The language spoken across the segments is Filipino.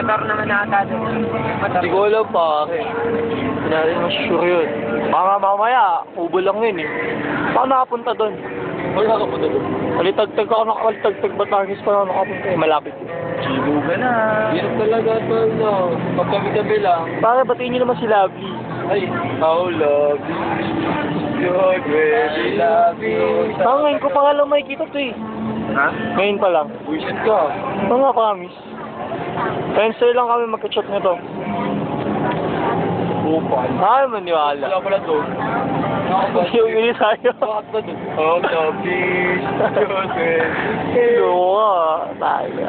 motor naman ata doon. Hindi ko alam pa. Hindi natin mas-sure yun. Baka mamaya, ubo lang yun eh. Baka nakapunta doon. Ay, nakapunta doon. Kalitagtag ako, nakakalitagtag Batangas pa na nakapunta eh. Malapit eh. Siluga na. Yan talaga ito, no? Pagkami-kami lang. Bakit batiin nyo naman si Lovely? Ay, how lovely. You're very lovely. Ngayon ko pa nga lang makikita ito eh. Ha? Ngayon pa lang. Buisit ka. Mga promise. Wednesday lang kami magka-chat nito. Bupal. Ay, maniwala. Wala pala doon. Yung ini tayo. Bakit ba doon? Oh, please. Hello ka. Tayo.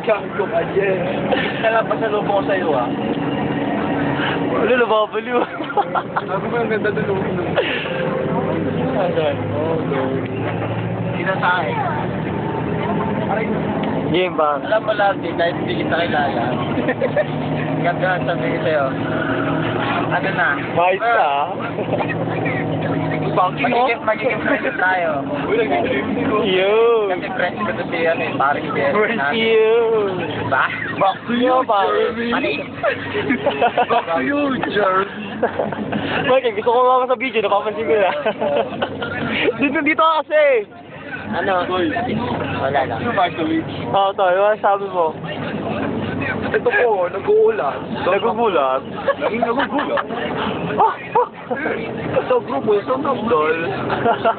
Gago ka dyan. Nalapasalubong ko sa'yo ah. Ano, nababaliw. Sabi mo yung ganda doon. Sinasahe. Game ba? Alam mo lahat eh, kahit hindi kita kilala. Ganda ang sabihin sa'yo. Ano na? Mahit ka. Magiging friends tayo. Yun. Kasi friends ko to si ano eh, paring Jerry. Where's you? Ba? Back to you, pare. Mali. Back to you, Jerry. Michael, gusto ko mama sa video, napapansin ko na. Dito ka kasi. Ano? Wala lang. Oo, to, yung sabi mo. Ito po, nag-uulan. Nagugulat. Naging nagugulat. Sa grupo, sa Nagdal.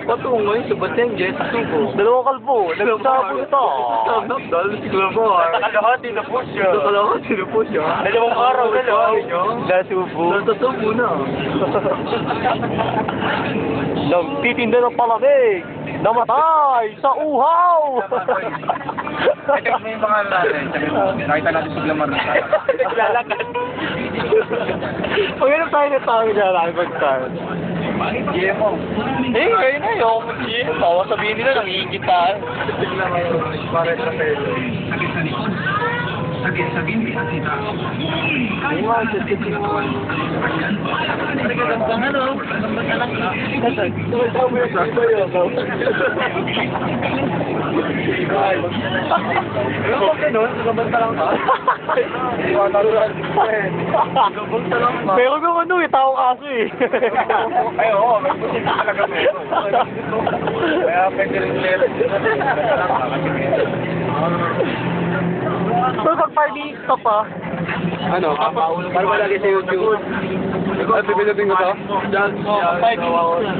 Patungo sa Batangas, Subo. Dalawang kalbo. Nagsabo ito. Sa Nagdal, Subo. Nakalahati na po siya. Nakalahati na po siya. Dalawang araw na lang. Nasubo. Nasa Subo na. Nagtitinda ng palamig. Namatay sa uhaw. Ito may mga natin. Nakita natin sa Glamar na tayo. Naglalakad. Pag-inom tayo na tayo na lang pag-tayo. GMO. Eh, kayo na yung mag-GM. Bawa sabihin nila, nangiingit tayo. Tignan mo yung pare sa pelo. Ay, mga sasipin ko. Nagagandang ano? Tumataw mo yung sakto yun. Ano ba ganun? Nagabanta lang ka? Hindi ko natural. Nagabanta lang ka. Pero kung ano eh, taong aso eh. Ay, oo. May pusit talaga mo. Kaya pwede rin meron. So, pag 5 minutes ka pa. Ano? Para malagi sa YouTube. Ay, pipindutin ko to? Diyan. 5 minutes na.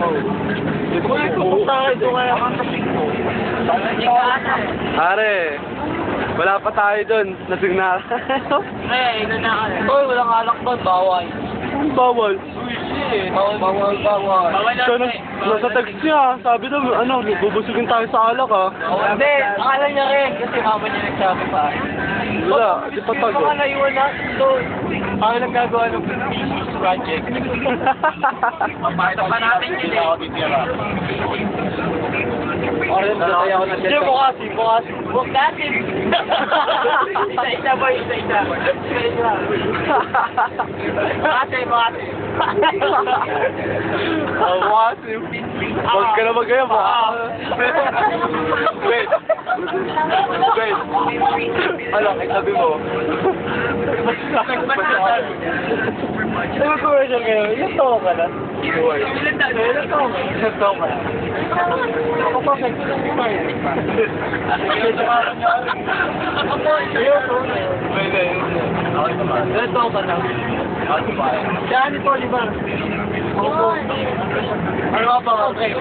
Uy, pupunta ka ito kaya Pare, wala pa tayo dun. Nasig na. Eh, ina na ka. Uy, walang alak doon, bawal. Bawal. Bawal. Nasa text niya, sabi daw, ano, bubusugin tayo sa alak ah. Hindi, akala niya rin, kasi mama niya nagsabi pa. Wala, di pa tago. Baka naiwan na, so, ako nagkagawa ng thesis project. Papakita pa natin yun eh. Hindi, bukasi. Bukasi. Isa ba? Bukasi. Bukasi. Huwag ka na magaya mo. Wait. Ano, sabi mo? Ano commercial kayo? Ilang taon ka na? Ilan taon ka na? Ako pa, ilang taon ka na? Saan ito, di ba? Ano nga pa? Okay. Ano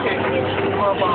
nga pa?